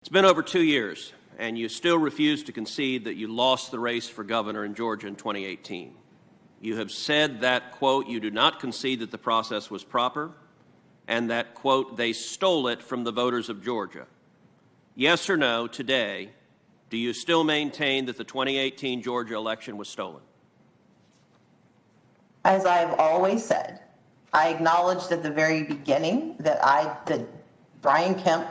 It's been over 2 years, and you still refuse to concede that you lost the race for governor in Georgia in 2018. You have said that, quote, you do not concede that the process was proper, and that, quote, they stole it from the voters of Georgia. Yes or no, today, do you still maintain that the 2018 Georgia election was stolen? As I've always said, I acknowledged at the very beginning that Brian Kemp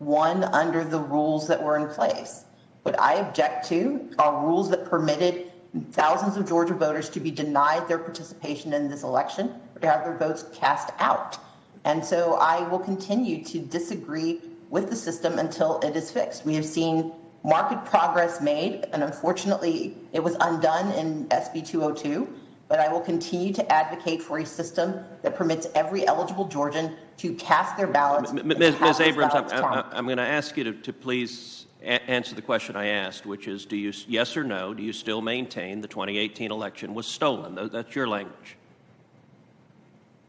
won under the rules that were in place. What I object to are rules that permitted thousands of Georgia voters to be denied their participation in this election or to have their votes cast out. And so I will continue to disagree with the system until it is fixed. We have seen marked progress made, and unfortunately it was undone in SB 202. But I will continue to advocate for a system that permits every eligible Georgian to cast their ballots. Ms. Abrams, I'm going to ask you to please answer the question I asked, which is, do you, yes or no, do you still maintain the 2018 election was stolen? That's your language.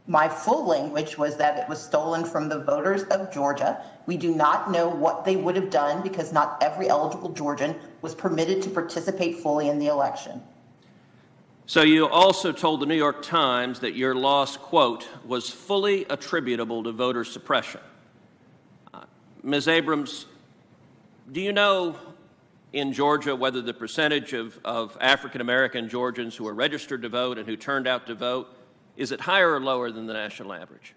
My full language was that it was stolen from the voters of Georgia. We do not know what they would have done because not every eligible Georgian was permitted to participate fully in the election. So you also told the New York Times that your loss, quote, was fully attributable to voter suppression. Ms. Abrams, do you know in Georgia whether the percentage of African-American Georgians who are registered to vote and who turned out to vote, is it higher or lower than the national average?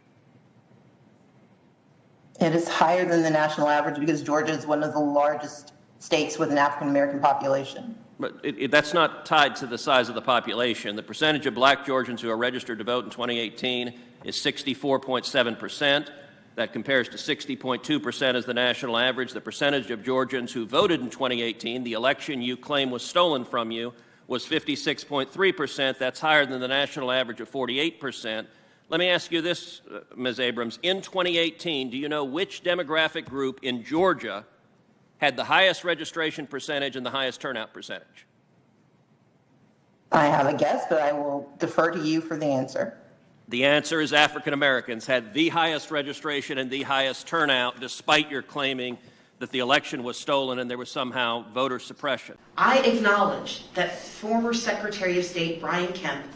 It is higher than the national average because Georgia is one of the largest states with an African-American population. But that's not tied to the size of the population. The percentage of black Georgians who are registered to vote in 2018 is 64.7%. That compares to 60.2% as the national average. The percentage of Georgians who voted in 2018, the election you claim was stolen from you, was 56.3%. That's higher than the national average of 48%. Let me ask you this, Ms. Abrams. In 2018, do you know which demographic group in Georgia had the highest registration percentage and the highest turnout percentage? I have a guess, but I will defer to you for the answer. The answer is African Americans had the highest registration and the highest turnout, despite your claiming that the election was stolen and there was somehow voter suppression. I acknowledge that former Secretary of State Brian Kemp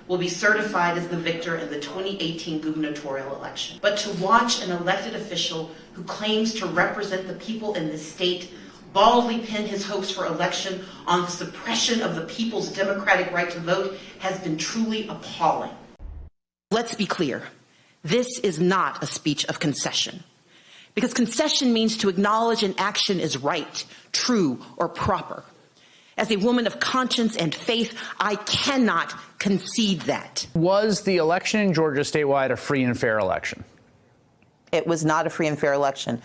will be certified as the victor in the 2018 gubernatorial election. But to watch an elected official who claims to represent the people in this state baldly pin his hopes for election on the suppression of the people's democratic right to vote has been truly appalling. Let's be clear. This is not a speech of concession. Because concession means to acknowledge an action is right, true, or proper. As a woman of conscience and faith, I cannot concede that. Was the election in Georgia statewide a free and fair election? It was not a free and fair election.